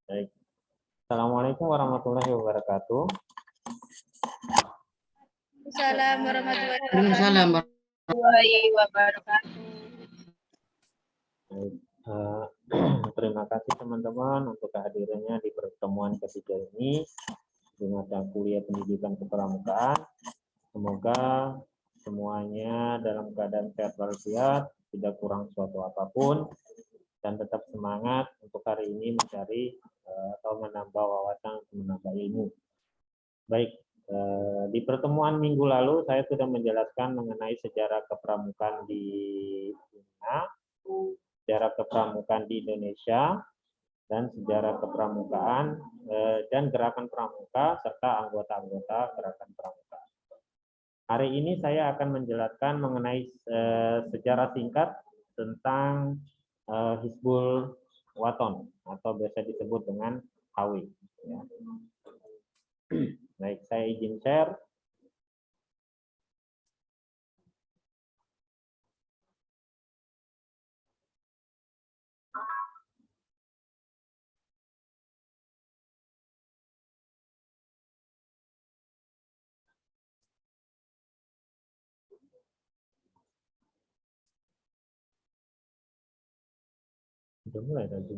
Baik. Assalamualaikum warahmatullahi wabarakatuh. Assalamualaikum warahmatullahi Waalaikumsalam. wabarakatuh. Baik. Terima kasih teman-teman untuk kehadirannya di pertemuan ketiga ini di mata kuliah pendidikan kepramukaan. Semoga semuanya dalam keadaan sehat walafiat, tidak kurang suatu apapun, dan tetap semangat untuk hari ini mencari atau menambah wawasan, menambah ilmu. Baik, di pertemuan minggu lalu saya sudah menjelaskan mengenai sejarah kepramukaan di dunia, sejarah kepramukaan di Indonesia, dan sejarah kepramukaan dan gerakan pramuka serta anggota-anggota gerakan pramuka. Hari ini saya akan menjelaskan mengenai sejarah singkat tentang Hizbul Waton atau biasa disebut dengan HW. Ya. Baik, saya izin share. Sudah mulai tadi.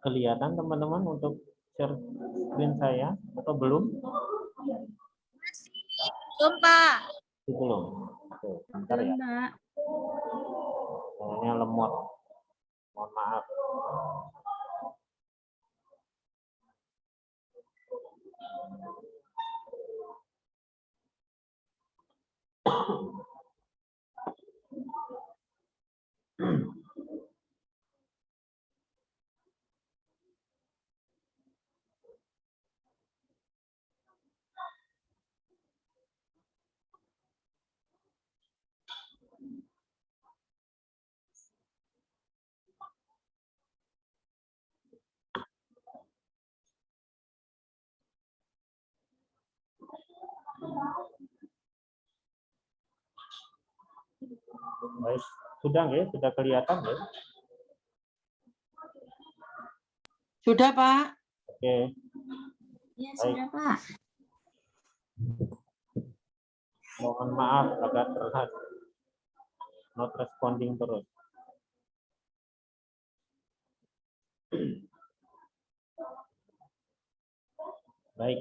Kelihatan teman-teman untuk share screen saya atau belum? Belum, Pak. Belum. Oke, bentar ya. Kayaknya lemot. Mohon maaf. Baik, sudah ya, sudah kelihatan ya. Sudah, Pak. Oke. Ya, Baik. sudah, Pak. Mohon maaf agak terlihat not responding terus. Baik.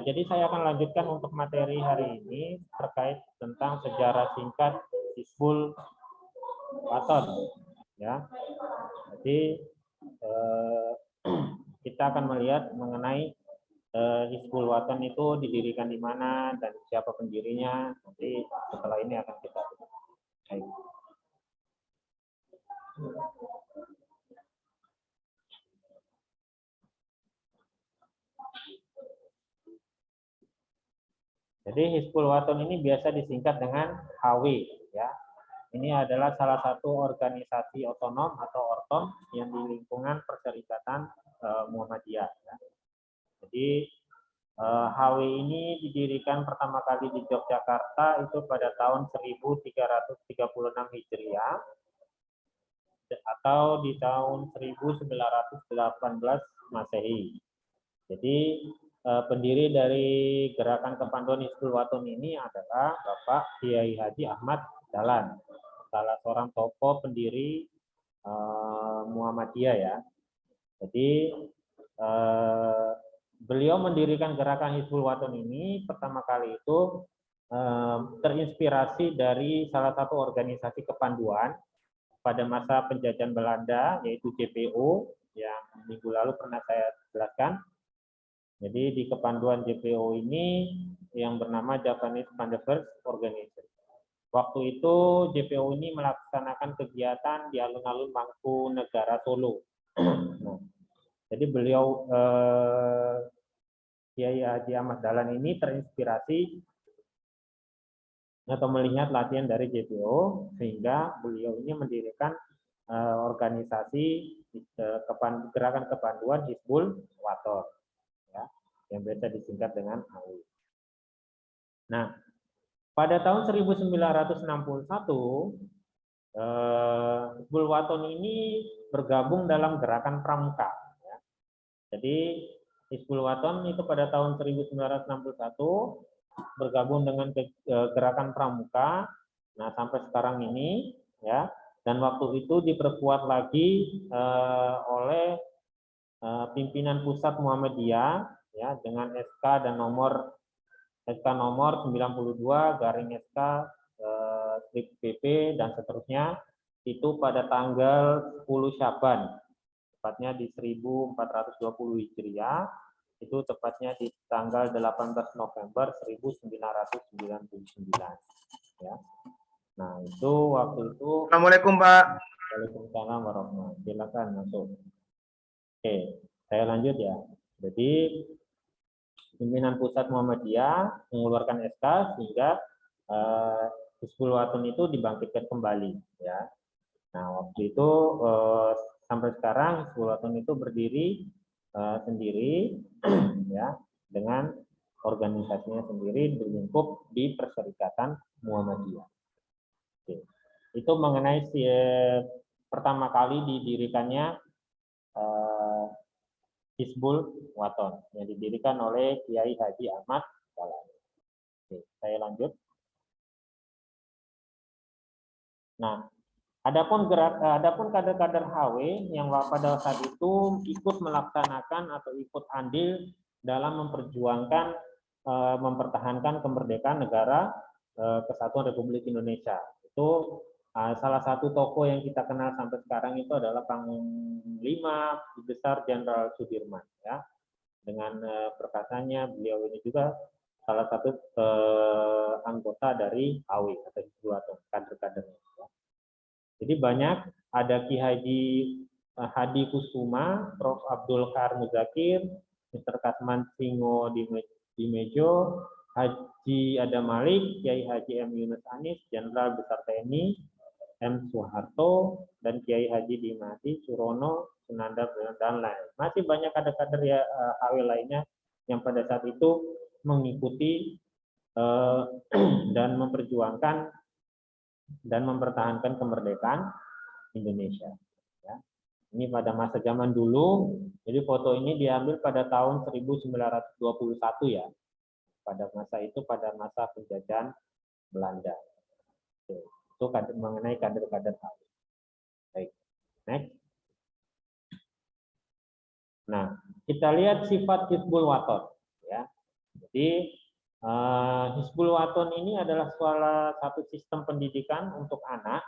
Jadi saya akan lanjutkan untuk materi hari ini terkait tentang sejarah singkat Hizbul Waton. Ya. Jadi kita akan melihat mengenai Hizbul Waton itu didirikan di mana dan siapa pendirinya. Nanti setelah ini akan kita baik. Jadi Hizbul Waton ini biasa disingkat dengan HW, ya. Ini adalah salah satu organisasi otonom atau ortom yang di lingkungan Perserikatan Muhammadiyah. Ya. Jadi Jadi HW ini didirikan pertama kali di Yogyakarta itu pada tahun 1336 Hijriah atau di tahun 1918 Masehi. Jadi pendiri dari Gerakan Kepanduan Hizbul Wathan ini adalah Bapak Kiai Haji Ahmad Dahlan, salah seorang tokoh pendiri Muhammadiyah ya. Jadi beliau mendirikan Gerakan Hizbul Wathan ini pertama kali itu terinspirasi dari salah satu organisasi kepanduan pada masa penjajahan Belanda, yaitu JPO, yang minggu lalu pernah saya jelaskan. Jadi di kepanduan JPO ini yang bernama Japanese Panthers Organization. Waktu itu JPO ini melaksanakan kegiatan di alun-alun Mangkunegara Solo. Nah, jadi beliau Kiai Haji Ahmad Dahlan ini terinspirasi atau melihat latihan dari JPO sehingga beliau ini mendirikan organisasi Gerakan Kepanduan Hizbul Wathan ya, yang biasa disingkat dengan HW. Nah, pada tahun 1961 Hizbul Wathan ini bergabung dalam Gerakan Pramuka ya. Jadi Hizbul Wathan itu pada tahun 1961 bergabung dengan Gerakan Pramuka. Nah, sampai sekarang ini ya, dan waktu itu diperkuat lagi oleh pimpinan pusat Muhammadiyah ya dengan SK dan nomor 92/SK strip PP dan seterusnya itu pada tanggal 10 Syaban, tepatnya di 1420 Hijriah. Itu tepatnya di tanggal 18 November 1999 ya. Nah, itu waktu itu. Assalamualaikum, Pak. Waalaikumsalam warahmatullahi wabarakatuh. Silakan masuk. Oke, saya lanjut ya. Jadi pimpinan pusat Muhammadiyah mengeluarkan SK sehingga Hizbul Wathan itu dibangkitkan kembali ya. Nah, waktu itu sampai sekarang Hizbul Wathan itu berdiri sendiri ya dengan organisasinya sendiri berlingkup di Perserikatan Muhammadiyah. Oke. Itu mengenai pertama kali didirikannya Hizbul Wathan yang didirikan oleh Kiai Haji Ahmad Dahlan. Oke, saya lanjut. Nah, adapun kader-kader HW yang pada saat itu ikut melaksanakan atau ikut andil dalam memperjuangkan mempertahankan kemerdekaan negara Kesatuan Republik Indonesia. Itu salah satu tokoh yang kita kenal sampai sekarang itu adalah Panglima Besar Jenderal Sudirman ya. Dengan perkataannya beliau ini juga salah satu anggota dari HW atau Hizbul Wathan, kader-kadernya. Ya. Jadi banyak ada Ki Haji Hadi Kusuma, Prof. Abdul Kahar Muzakir, Mr. Kasman Singo Dimejo, Haji Adam Malik, Kiai Haji M. Yunus Anis, Jenderal Besar TNI M. Soeharto, dan Kiai Haji Dimati Surono, Sunanda, dan lain. Masih banyak kader-kader ya HW lainnya yang pada saat itu mengikuti dan memperjuangkan dan mempertahankan kemerdekaan Indonesia. Ya. Ini pada masa zaman dulu, jadi foto ini diambil pada tahun 1921 ya. Pada masa itu, pada masa penjajahan Belanda. Itu mengenai kader-kader HW. Baik, next. Nah, kita lihat sifat Hizbul Wathan. Ya. Jadi Hizbul Wathan ini adalah salah satu sistem pendidikan untuk anak,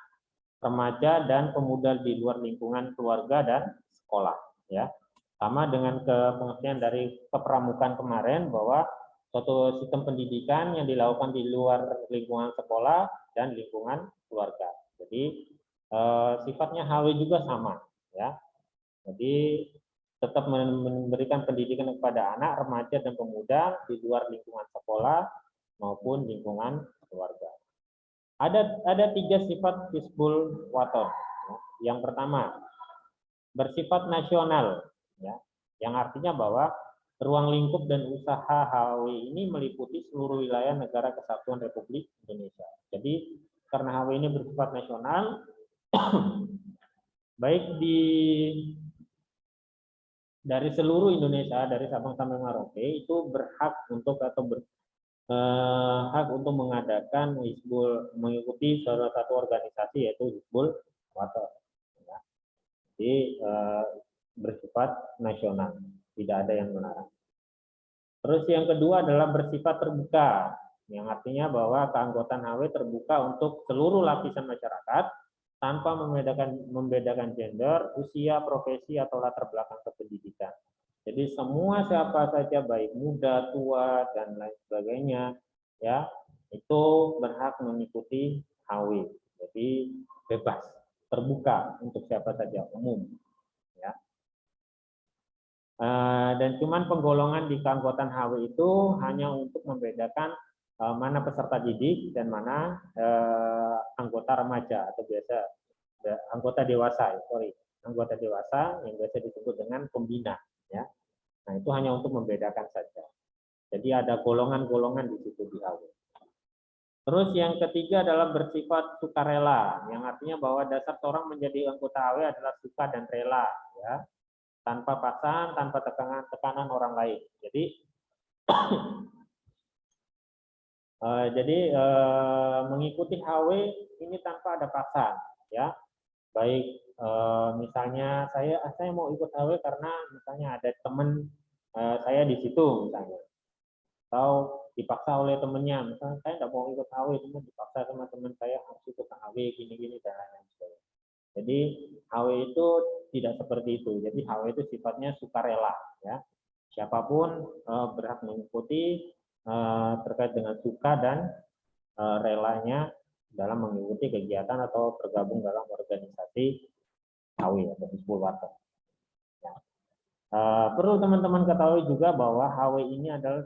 remaja, dan pemuda di luar lingkungan keluarga dan sekolah. Ya, sama dengan pengertian dari kepramukaan kemarin bahwa suatu sistem pendidikan yang dilakukan di luar lingkungan sekolah dan lingkungan keluarga. Jadi sifatnya HW juga sama. Ya, jadi tetap memberikan pendidikan kepada anak, remaja, dan pemuda di luar lingkungan sekolah maupun lingkungan keluarga. Ada 3 sifat Hizbul Wathan. Yang pertama, bersifat nasional, ya, yang artinya bahwa Ruang lingkup dan usaha HW ini meliputi seluruh wilayah Negara Kesatuan Republik Indonesia. Jadi karena HW ini bersifat nasional, baik dari seluruh Indonesia, dari Sabang sampai Merauke itu berhak untuk hak untuk mengadakan mengikuti salah satu organisasi yaitu Hizbul Waton. Ya. Jadi bersifat nasional, tidak ada yang melarang. Terus yang kedua adalah bersifat terbuka, yang artinya bahwa keanggotaan HW terbuka untuk seluruh lapisan masyarakat tanpa membedakan gender, usia, profesi atau latar belakang kependidikan. Jadi semua siapa saja baik muda, tua dan lain sebagainya ya itu berhak mengikuti HW. Jadi bebas, terbuka untuk siapa saja, umum ya. Dan cuman penggolongan di keanggotaan HW itu hanya untuk membedakan mana peserta didik dan mana anggota remaja atau biasa anggota dewasa, anggota dewasa yang biasa disebut dengan pembina ya. Nah, itu hanya untuk membedakan saja. Jadi ada golongan-golongan di situ di HW. Terus yang ketiga adalah bersifat sukarela, yang artinya bahwa dasar seorang menjadi anggota HW adalah suka dan rela ya. Tanpa paksaan, tanpa tekanan orang lain. Jadi mengikuti HW ini tanpa ada paksaan ya. Baik misalnya saya mau ikut HW karena misalnya ada teman saya di situ misalnya. Atau dipaksa oleh temannya, misalnya saya tidak mau ikut HW, cuma dipaksa sama teman saya harus ikut HW gini-gini dan lain-lain. Jadi HW itu tidak seperti itu. Jadi HW itu sifatnya sukarela ya. Siapapun berhak mengikuti terkait dengan suka dan relanya dalam mengikuti kegiatan atau tergabung dalam organisasi HW atau Hizbul Waton. Ya. Perlu teman-teman ketahui juga bahwa HW ini adalah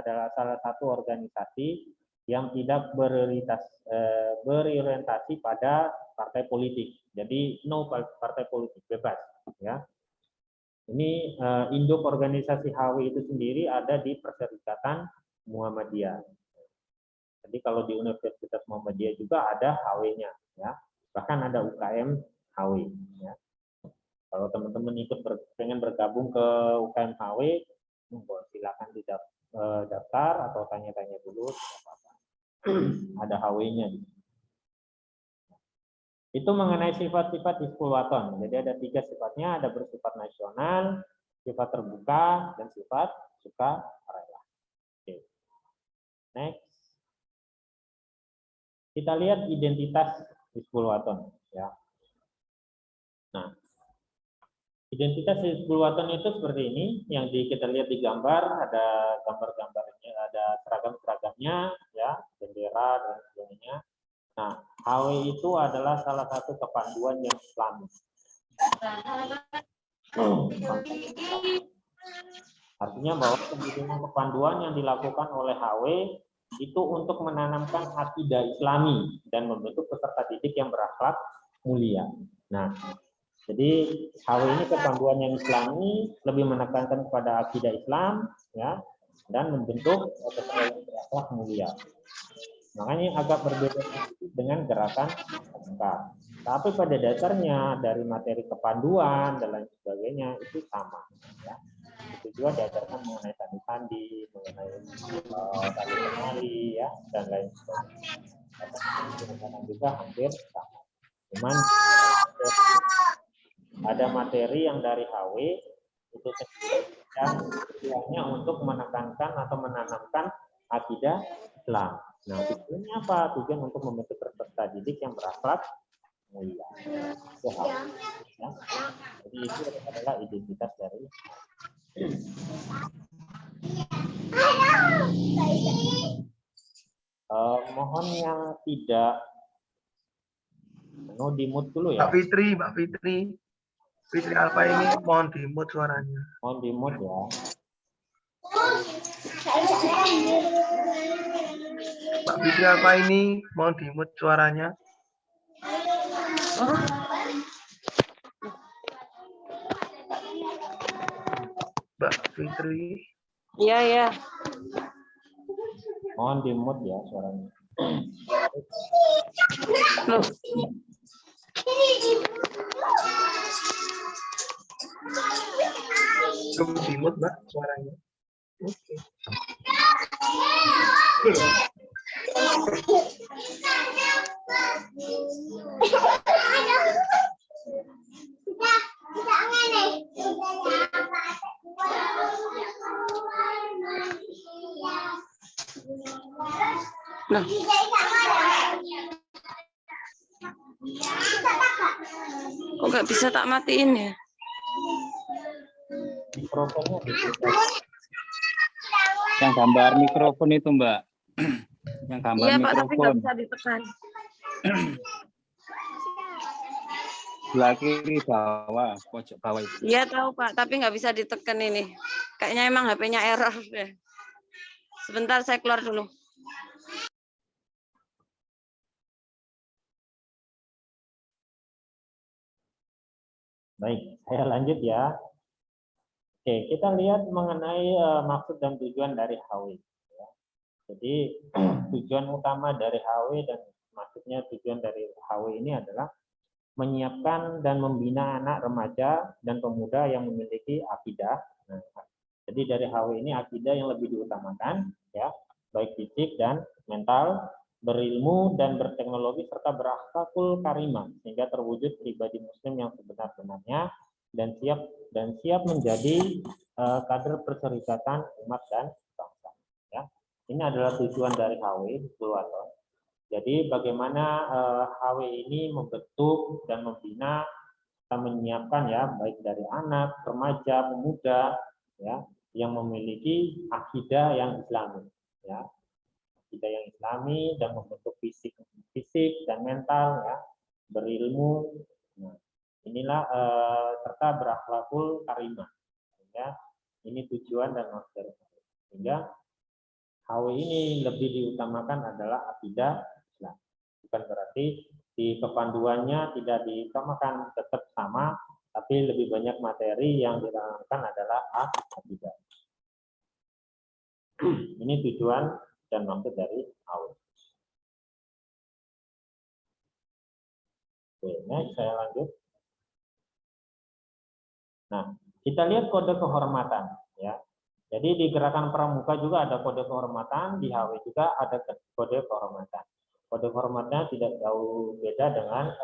adalah salah satu organisasi yang tidak berorientasi pada partai politik. Jadi no partai politik, bebas ya. Ini induk organisasi HW itu sendiri ada di Perserikatan Muhammadiyah. Jadi kalau di Universitas Muhammadiyah juga ada HW-nya ya. Bahkan ada UKM HW ya. Kalau teman-teman pengen bergabung ke UKM HW, silakan daftar atau tanya-tanya dulu. Ada HW-nya. Itu mengenai sifat-sifat Hizbul Waton. Jadi ada 3 sifatnya, ada bersifat nasional, sifat terbuka, dan sifat sukarela. Oke. Next. Kita lihat identitas Hizbul Waton. Ya. Nah, identitas Hizbul Waton itu seperti ini, yang kita lihat di gambar, ada gambar-gambarnya, ada seragam-seragamnya, ya, bendera dan sebagainya. Nah, HW itu adalah salah satu kepanduan yang Islami. Artinya bahwa kepanduan yang dilakukan oleh HW itu untuk menanamkan akidah Islami dan membentuk peserta didik yang berakhlak mulia. Nah, jadi HW ini kepanduan yang Islami, lebih menekankan kepada akidah Islam, ya, dan membentuk peserta yang berakhlak mulia. Makanya agak berbeda dengan gerakan SK. Tapi pada dasarnya dari materi kepanduan dan lain sebagainya itu sama. Ya. Itu juga diajarkan mengenai sandi-sandi, mengenai tali-tali, ya, dan lain sebagainya. Juga hampir sama. Cuman ada materi yang dari HW itu yang tujuannya untuk menekankan atau menanamkan akidah Islam. Nah, tujuannya apa? Tujuan untuk membentuk peserta didik yang berakhlak mulia. Ya. Jadi itu adalah identitas dari mohon yang tidak di mute dulu ya. Mbak Fitri Alfa ini mohon di mute suaranya. Mohon di mute ya. Mbak Fitri Alfa ini mohon di mute suaranya. Mbak Fitri. Iya, iya. Mohon di mute ya suaranya. Loh, Belum dimut, Mbak, suaranya. Oke. loh. Kok nggak bisa tak matiin ya? Mikrofonnya dibuka. Yang gambar mikrofon itu, Mbak. Yang gambar Iya, Pak, tapi nggak mikrofon. bisa ditekan. Sebelah kiri bawah, pojok bawah itu. Iya tahu, Pak, tapi nggak bisa ditekan ini. Kayaknya emang HP-nya error deh. Sebentar, saya keluar dulu. Baik, saya lanjut ya. Oke, kita lihat mengenai maksud dan tujuan dari HW. Ya. Jadi tujuan utama dari HW dan maksudnya tujuan dari HW ini adalah menyiapkan dan membina anak remaja dan pemuda yang memiliki akidah. Nah, jadi dari HW ini akidah yang lebih diutamakan, ya, baik fisik dan mental, berilmu dan berteknologi serta berakhlakul karimah sehingga terwujud pribadi Muslim yang sebenar-benarnya dan siap menjadi kader perserikatan umat dan bangsa. Ya, ini adalah tujuan dari HW Purwaton. Jadi bagaimana HW ini membentuk dan membina dan menyiapkan ya baik dari anak, remaja, pemuda ya yang memiliki akidah yang Islami ya. Akidah yang Islami dan membentuk fisik dan mental ya, berilmu. Nah, inilah serta berakhlakul karimah. Ya, ini tujuan dan maksud dari HW. Sehingga HW ini lebih diutamakan adalah akidah Islam. Bukan berarti di kepanduannya tidak diutamakan, tetap sama, tapi lebih banyak materi yang diterangkan adalah akidah. Ini tujuan dan maksud dari HW. Oke, next saya lanjut. Nah, kita lihat kode kehormatan ya. Jadi di gerakan pramuka juga ada kode kehormatan, di HW juga ada kode kehormatan. Kode kehormatannya tidak jauh beda dengan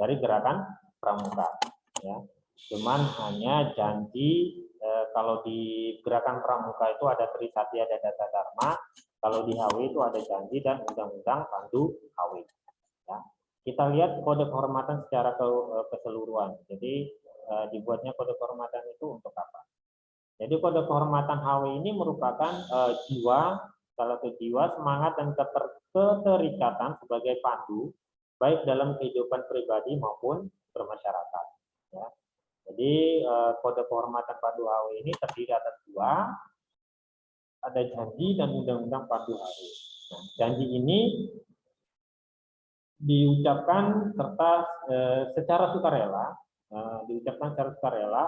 dari gerakan pramuka. Ya. Cuman hanya janji kalau di gerakan pramuka itu ada Trisatya dan Data Dharma, kalau di HW itu ada janji dan undang-undang pandu HW. Ya. Kita lihat kode kehormatan secara keseluruhan. Jadi dibuatnya kode kehormatan itu untuk apa? Jadi kode kehormatan HW ini merupakan jiwa, salah satu jiwa, semangat dan keterikatan sebagai pandu, baik dalam kehidupan pribadi maupun bermasyarakat. Ya. Jadi kode kehormatan pandu HW ini terdiri atas dua, ada janji dan undang-undang pandu HW. Nah, janji ini diucapkan serta secara sukarela,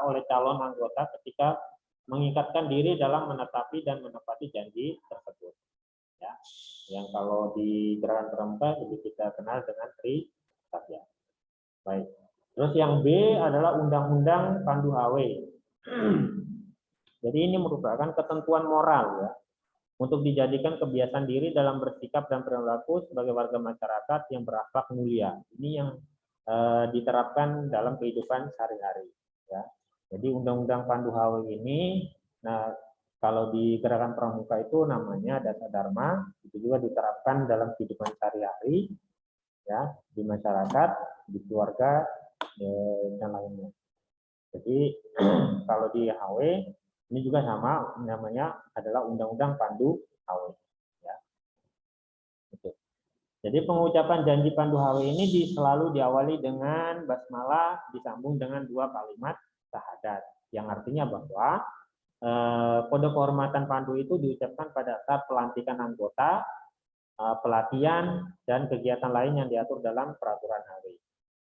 oleh calon anggota ketika mengikatkan diri dalam menetapi dan menepati janji tersebut. Ya, yang kalau di gerakan pramuka lebih kita kenal dengan Trisatya. Baik. Terus yang B adalah Undang-Undang Pandu HW. Jadi ini merupakan ketentuan moral ya untuk dijadikan kebiasaan diri dalam bersikap dan perilaku sebagai warga masyarakat yang berakhlak mulia. Ini yang diterapkan dalam kehidupan sehari-hari. Ya. Jadi Undang-Undang Pandu HW ini, nah kalau di gerakan pramuka itu namanya Dasa Dharma, itu juga diterapkan dalam kehidupan sehari-hari, ya di masyarakat, di keluarga dan lainnya. Jadi kalau di HW ini juga sama, namanya adalah Undang-Undang Pandu HW. Ya. Oke. Jadi pengucapan janji Pandu HW ini selalu diawali dengan basmalah disambung dengan dua kalimat syahadat, yang artinya bahwa kode kehormatan Pandu itu diucapkan pada saat pelantikan anggota, pelatihan dan kegiatan lain yang diatur dalam peraturan HW.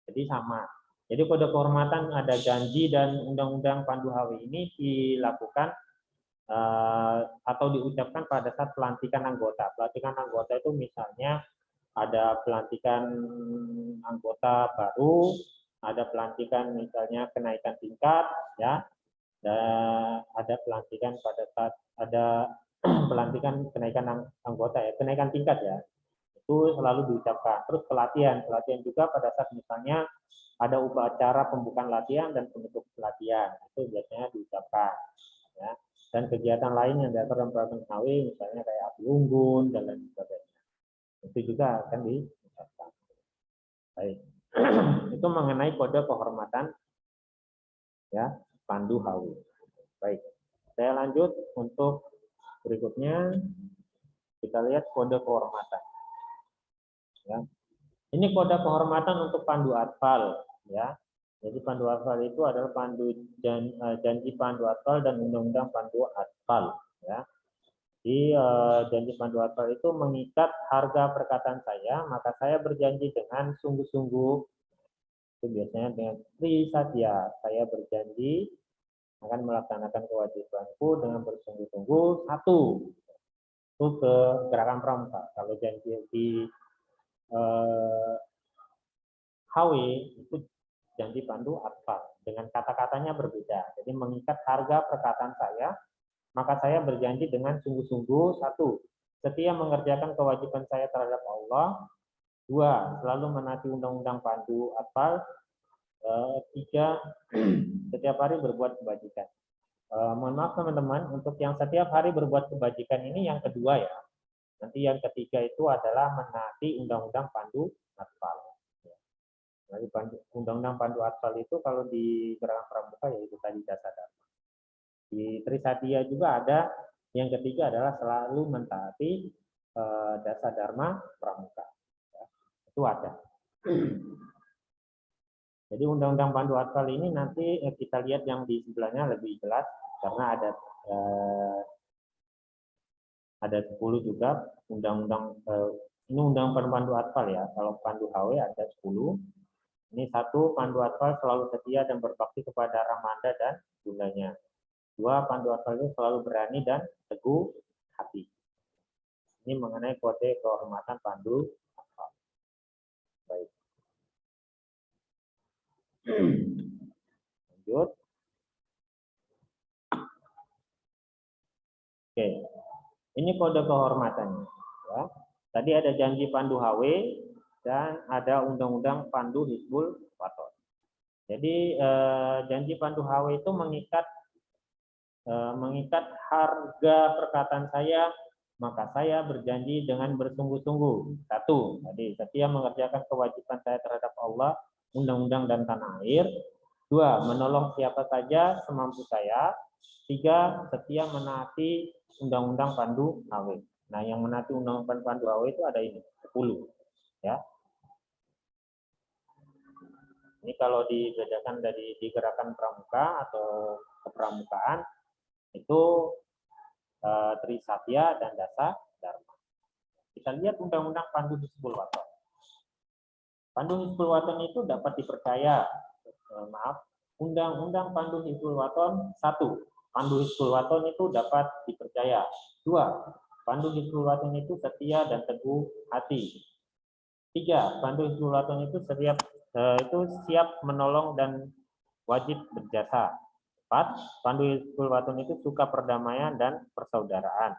Jadi sama. Jadi kode kehormatan ada janji dan undang-undang pandu HW ini dilakukan atau diucapkan pada saat pelantikan anggota. Pelantikan anggota itu misalnya ada pelantikan anggota baru, ada pelantikan misalnya kenaikan tingkat, ya, dan ada pelantikan pada saat ada pelantikan kenaikan anggota ya, kenaikan tingkat ya, itu selalu diucapkan. Terus pelatihan juga pada saat misalnya ada upacara pembukaan latihan dan penutup pelatihan, itu biasanya diucapkan. Ya. Dan kegiatan lain yang diatur dalam peraturan HW, misalnya kayak api unggun dan lain sebagainya, itu juga akan diucapkan. Baik, itu mengenai kode kehormatan ya pandu HW. Baik, saya lanjut untuk berikutnya, kita lihat kode kehormatan. Ya. Ini kode kehormatan untuk pandu atfal, ya. Jadi pandu atfal itu adalah janji pandu atfal dan undang-undang pandu atfal, ya. Di janji pandu atfal itu mengikat harga perkataan saya, maka saya berjanji dengan sungguh-sungguh, itu biasanya dengan Tri Satya, saya berjanji akan melaksanakan kewajibanku dengan bersungguh-sungguh. Satu, itu ke gerakan pramuka. Kalau janji di HW itu janji pandu atfal, dengan kata-katanya berbeda. Jadi mengikat harga perkataan saya, maka saya berjanji dengan sungguh-sungguh. Satu, setia mengerjakan kewajiban saya terhadap Allah. Dua, selalu menaati undang-undang pandu atfal. Tiga, setiap hari berbuat kebajikan. Mohon maaf teman-teman, untuk yang setiap hari berbuat kebajikan ini yang kedua ya. Nanti yang ketiga itu adalah menaati undang-undang pandu atfal. Jadi undang-undang pandu atfal itu kalau di gerakan pramuka yaitu tadi dasa dharma. Di Trisatya juga ada yang ketiga adalah selalu mentaati dasa dharma pramuka. Ya, itu ada. Jadi undang-undang pandu atfal ini nanti kita lihat yang di sebelahnya lebih jelas karena ada 10 juga undang-undang ini undang-undang pandu atfal ya. Kalau pandu HW ada 10. Ini satu, pandu atfal selalu setia dan berbakti kepada Ramanda dan bundanya. Dua, pandu atfal itu selalu berani dan teguh hati. Ini mengenai kode kehormatan pandu atfal. Baik. Lanjut. Oke. Ini kode kehormatannya. Ya. Tadi ada janji pandu HW dan ada undang-undang pandu Hizbul Waton. Jadi janji pandu HW itu mengikat harga perkataan saya, maka saya berjanji dengan bersungguh-sungguh. Satu, tadi setia mengerjakan kewajiban saya terhadap Allah, undang-undang dan tanah air. Dua, menolong siapa saja semampu saya. Tiga, setia menaati undang-undang pandu HW. Nah, yang menaati undang-undang pandu HW itu ada ini, 10. Ya. Ini kalau dibedakan dari di gerakan pramuka atau kepramukaan itu Trisatya dan Dasa Dharma. Kita lihat undang-undang pandu Hizbul Waton. Pandu Hizbul Waton itu dapat dipercaya. Undang-undang pandu Hizbul Waton 1. Pandu Hizbul Waton itu dapat dipercaya. 2. Pandu Hizbul Waton itu setia dan teguh hati. 3. Pandu Hizbul Waton itu siap menolong dan wajib berjasa. 4. Pandu Hizbul Waton itu suka perdamaian dan persaudaraan.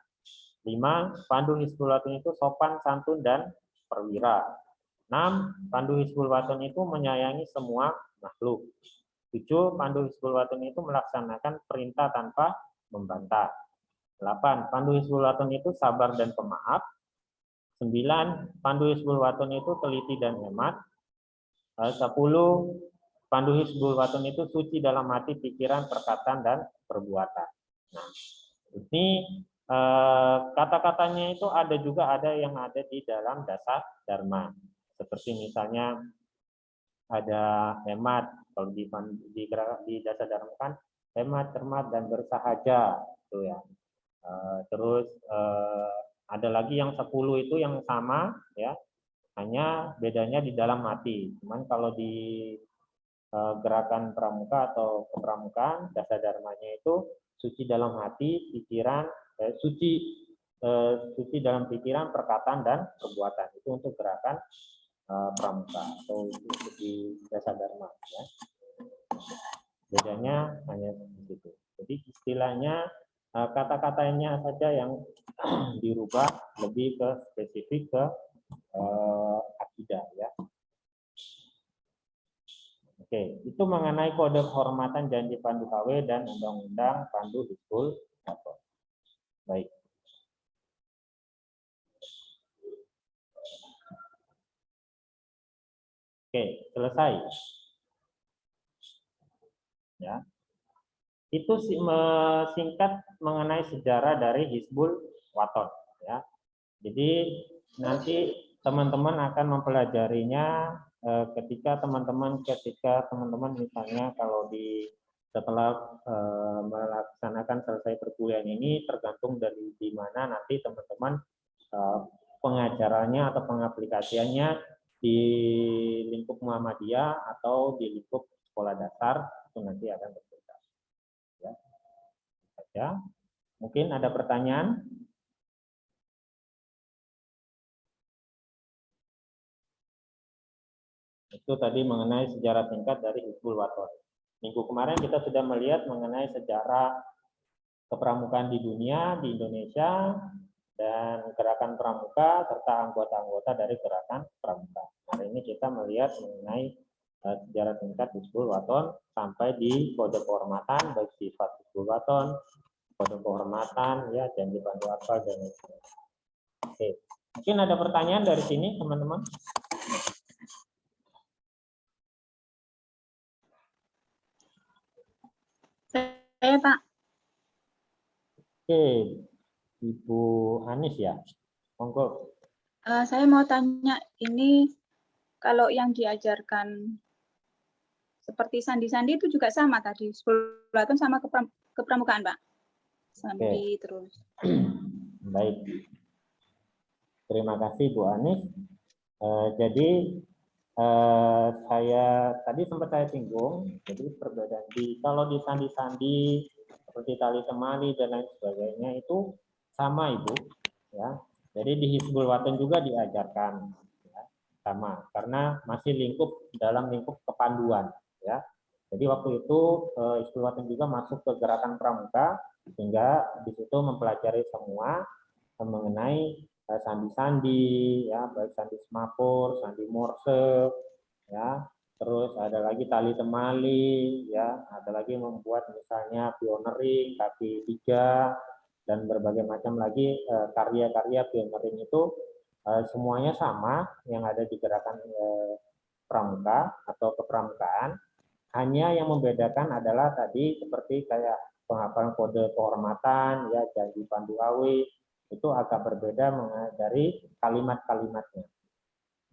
5. Pandu Hizbul Waton itu sopan, santun, dan perwira. 6. Pandu Hizbul Waton itu menyayangi semua makhluk. 7. Pandu Hizbul Waton itu melaksanakan perintah tanpa membantah. 8. Pandu Hizbul Waton itu sabar dan pemaaf. 9. Pandu Hizbul Waton itu teliti dan hemat. 10. Pandu Hizbul Waton itu suci dalam hati, pikiran, perkataan, dan perbuatan. Nah, ini kata-katanya itu ada yang ada di dalam Dasa Dharma. Seperti misalnya ada hemat, kalau di Dasa Dharma kan hemat, cermat, dan bersahaja, itu ya. Terus ada lagi yang 10 itu yang sama ya. Hanya bedanya di dalam hati. Cuman kalau di gerakan pramuka atau kepramukaan, dasa dharmanya itu suci dalam hati, pikiran, suci dalam pikiran, perkataan, dan perbuatan. Itu untuk gerakan pramuka atau untuk di dasa dharma. Ya. Bedanya hanya di situ. Jadi istilahnya kata-katanya saja yang dirubah lebih ke spesifik ke akidah, ya. Oke, itu mengenai kode kehormatan janji pandu KW dan undang-undang pandu Hizbul Waton. Baik. Oke, selesai. Ya. Itu singkat mengenai sejarah dari Hizbul Waton, ya. Jadi nanti teman-teman akan mempelajarinya ketika teman-teman misalnya kalau setelah melaksanakan selesai perkuliahan ini, tergantung dari di mana nanti teman-teman pengajarannya atau pengaplikasiannya di lingkup Muhammadiyah atau di lingkup sekolah dasar, itu nanti akan berbeda. Ya. Saja. Mungkin ada pertanyaan? Itu tadi mengenai sejarah singkat dari Hizbul Waton. Minggu kemarin kita sudah melihat mengenai sejarah kepramukaan di dunia, di Indonesia, dan gerakan pramuka, serta anggota-anggota dari gerakan pramuka. Hari ini kita melihat mengenai sejarah singkat Hizbul Waton sampai di kode kehormatan, baik sifat Hizbul Waton, kode kehormatan, ya, janji pandu apa, dan lain-lain. Oke. Mungkin ada pertanyaan dari sini, teman-teman? Saya, Pak. Oke, Ibu Anis ya, monggo. Saya mau tanya, ini kalau yang diajarkan seperti sandi-sandi itu juga sama tadi, Hizbul Waton sama kepramukaan, Pak? Sandi terus. Baik. Terima kasih Bu Anis. Jadi saya tadi sempat saya singgung, jadi perbedaan kalau di sandi-sandi seperti tali temali dan lain sebagainya itu sama, Ibu, ya. Jadi di Hizbul Waton juga diajarkan, ya, sama, karena masih dalam lingkup kepanduan, ya. Jadi waktu itu Hizbul Waton juga masuk ke gerakan pramuka, sehingga di situ mempelajari semua mengenai sandi-sandi, ya, baik sandi semapur, sandi morse, ya, terus ada lagi tali temali, ya, ada lagi membuat misalnya pioneering, kaki 3, dan berbagai macam lagi karya-karya pioneering itu semuanya sama yang ada di gerakan pramuka atau kepramukaan. Hanya yang membedakan adalah tadi seperti kayak penghafalan kode kehormatan, ya, janji pandu awi, itu agak berbeda dari kalimat-kalimatnya.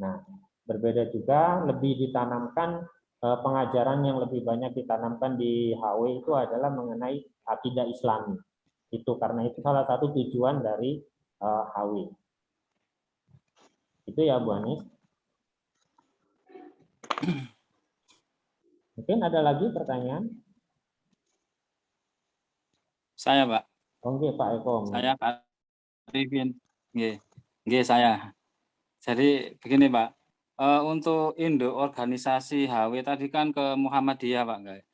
Nah, berbeda juga lebih ditanamkan pengajaran yang lebih banyak ditanamkan di HW itu adalah mengenai akidah Islami. Itu karena itu salah satu tujuan dari HW. Itu ya Bu Anis. Mungkin ada lagi pertanyaan? Saya, Pak. Oke, Pak Eko. Saya Pak Arifin. Nggih, saya. Jadi begini, Pak. Untuk induk organisasi HW tadi kan ke Muhammadiyah, Pak, enggak?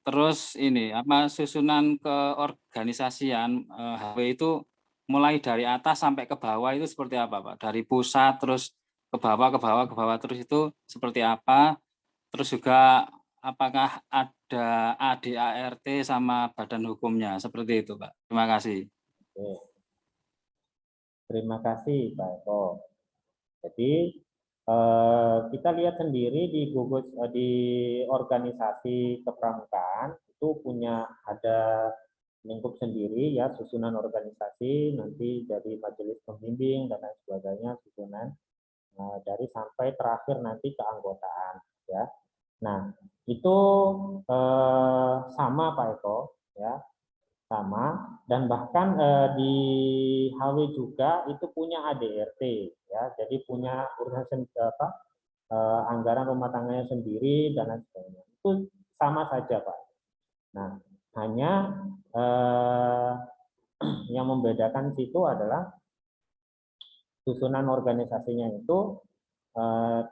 Terus ini apa susunan keorganisasian HW itu mulai dari atas sampai ke bawah itu seperti apa, Pak? Dari pusat terus ke bawah terus itu seperti apa? Terus juga apakah ada ADART sama badan hukumnya seperti itu, Pak? Terima kasih. Oke. Terima kasih Pak Eko. Jadi kita lihat sendiri di gugus di organisasi kepramukaan itu ada lingkup sendiri, ya, susunan organisasi nanti dari majelis pembimbing dan lain sebagainya, susunan dari sampai terakhir nanti keanggotaan, ya. Nah, itu sama Pak Eko, ya, sama, dan bahkan di HW juga itu punya ADRT, ya, jadi punya urusan anggaran rumah tangganya sendiri dan lain sebagainya. Itu sama saja, Pak. Nah, hanya yang membedakan situ adalah susunan organisasinya itu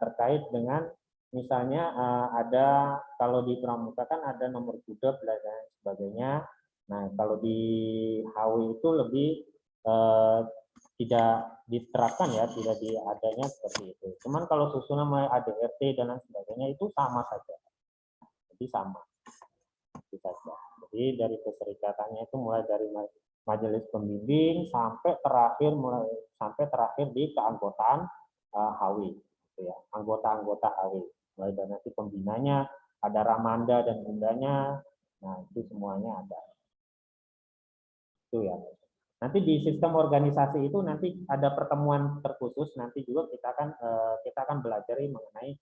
terkait dengan misalnya ada kalau di pramuka kan ada nomor budep dan lain sebagainya. Nah, kalau di HW itu lebih tidak diterapkan ya, tidak diadanya seperti itu. Cuman kalau susunan mulai ADRT dan lain sebagainya itu sama saja. Jadi sama. Itu saja. Jadi dari keserikatannya itu mulai dari majelis pembimbing sampai terakhir di keanggotaan HW, gitu ya. Anggota-anggota HW. Mulai dari nanti pembinanya, ada ramanda dan bundanya, nah itu semuanya ada. Itu ya. Nanti di sistem organisasi itu nanti ada pertemuan terkhusus, nanti juga kita akan belajar mengenai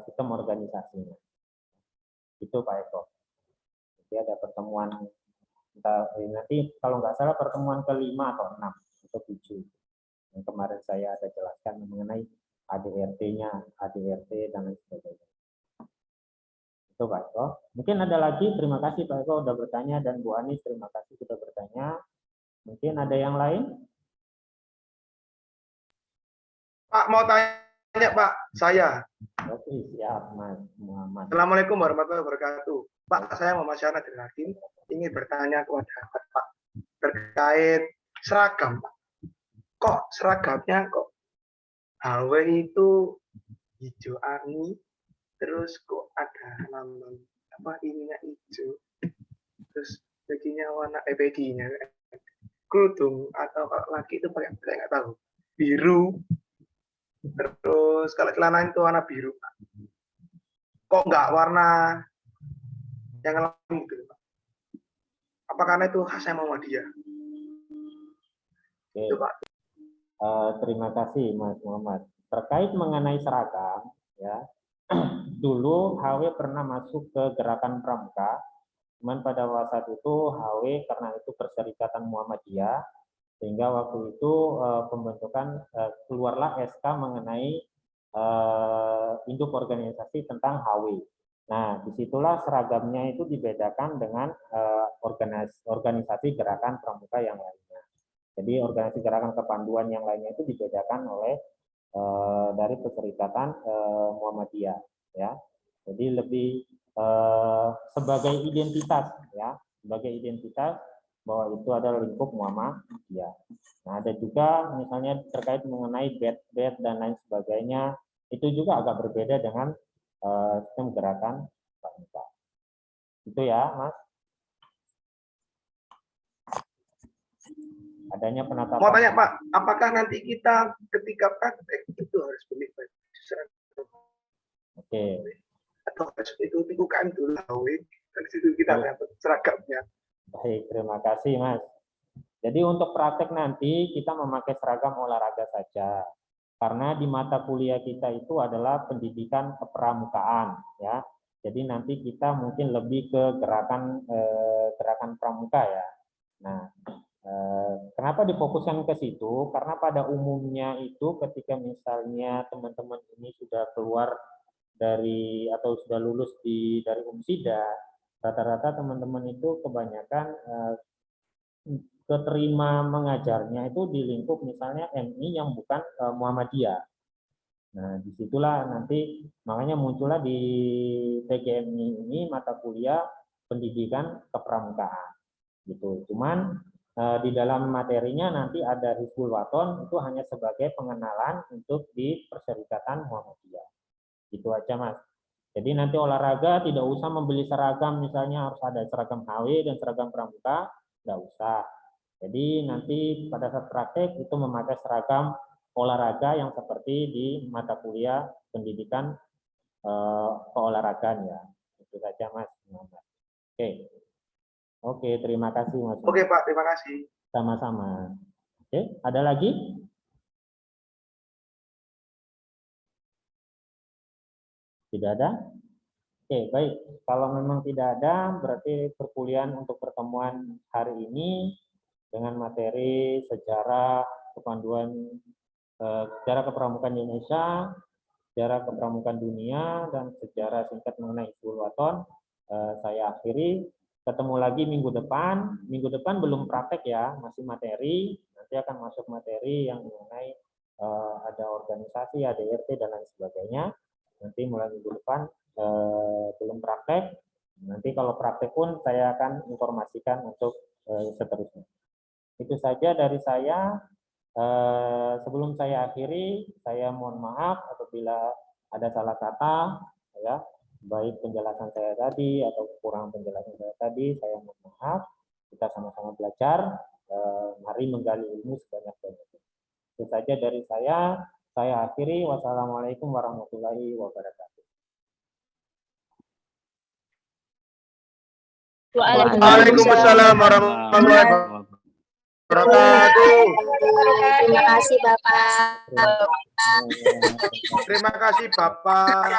sistem organisasinya. Itu Pak Eko. Jadi ada pertemuan nanti kalau nggak salah pertemuan ke-5 atau 6 atau 7 yang kemarin saya ada jelaskan mengenai ADRT-nya, ADRT dan lain sebagainya. Itu Pak Eko. Mungkin ada lagi. Terima kasih Pak Eko sudah bertanya dan Bu Anis terima kasih sudah bertanya. Mungkin ada yang lain? Pak, mau tanya Pak, saya. Oke, siap Mas Muhammad. Assalamualaikum warahmatullahi wabarakatuh. Pak, saya Muhammad Syahna dari Hakim ingin bertanya kepada Pak terkait seragam. Pak. Kok seragamnya kok HW itu hijau army, terus kok ada lambang apa ininya hijau, terus baginya warna baginya kerudung atau kalau laki itu pakai saya nggak tahu biru, terus kalau celana itu warna biru. Kok nggak warna yang lain gitu Pak? Apa karena itu khasnya Muhammadiyah? Oke. Itu Pak. Terima kasih Mas Muhammad. Terkait mengenai seragam, ya dulu HW pernah masuk ke gerakan pramuka, cuman pada saat itu HW karena itu Perserikatan Muhammadiyah, sehingga waktu itu pembentukan keluarlah SK mengenai induk organisasi tentang HW. Nah, disitulah seragamnya itu dibedakan dengan organisasi gerakan pramuka yang lainnya. Jadi organisasi gerakan kepanduan yang lainnya itu dibedakan oleh dari Perserikatan Muhammadiyah, ya. Jadi lebih sebagai identitas, ya, sebagai identitas bahwa itu adalah lingkup Muhammadiyah. Nah, ada juga misalnya terkait mengenai bed dan lain sebagainya, itu juga agak berbeda dengan sistem gerakan pramuka. Itu ya, Mas. Adanya penetapan. Mau tanya Pak, apakah nanti kita ketika praktek itu harus beli baju seragam? Oke. Atau harus ikuti UKM dulu HW, dari situ kita dapat seragamnya. Baik, terima kasih Mas. Jadi untuk praktek nanti kita memakai seragam olahraga saja. Karena di mata kuliah kita itu adalah pendidikan kepramukaan, ya. Jadi nanti kita mungkin lebih ke gerakan pramuka ya. Nah, kenapa difokuskan ke situ? Karena pada umumnya itu ketika misalnya teman-teman ini sudah keluar dari atau sudah lulus dari Umsida, rata-rata teman-teman itu kebanyakan keterima mengajarnya itu di lingkup misalnya MI yang bukan Muhammadiyah. Nah, disitulah nanti makanya muncullah di PGMI ini mata kuliah pendidikan kepramukaan, gitu. Cuman di dalam materinya nanti ada Hizbul Waton itu hanya sebagai pengenalan untuk di Perserikatan Muhammadiyah. Itu aja Mas. Jadi nanti olahraga tidak usah membeli seragam, misalnya harus ada seragam HW dan seragam pramuka, nggak usah. Jadi nanti pada saat praktek itu memakai seragam olahraga yang seperti di mata kuliah pendidikan keolahragaan ya. Itu saja Mas. Oke. Oke, terima kasih Mas. Oke Pak, terima kasih. Sama-sama. Oke, ada lagi? Tidak ada? Oke, baik. Kalau memang tidak ada, berarti perkuliahan untuk pertemuan hari ini dengan materi sejarah kepanduan sejarah kepramukaan Indonesia sejarah kepramukaan dunia dan sejarah singkat mengenai Hizbul Waton saya akhiri. Ketemu lagi minggu depan. Minggu depan belum praktek ya, masih materi. Nanti akan masuk materi yang mengenai ada organisasi, ada RT dan lain sebagainya. Nanti mulai minggu depan belum praktek. Nanti kalau praktek pun saya akan informasikan untuk seterusnya. Itu saja dari saya. Sebelum saya akhiri, saya mohon maaf apabila ada salah kata, ya, baik penjelasan saya tadi atau kurang penjelasan saya tadi, saya mohon maaf. Kita sama-sama belajar, mari menggali ilmu sebanyak-banyaknya. Itu saja dari saya akhiri. Wassalamualaikum warahmatullahi wabarakatuh. Waalaikumsalam warahmatullahi wabarakatuh. Terima kasih Bapak. Terima kasih Bapak.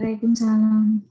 Waalaikumsalam.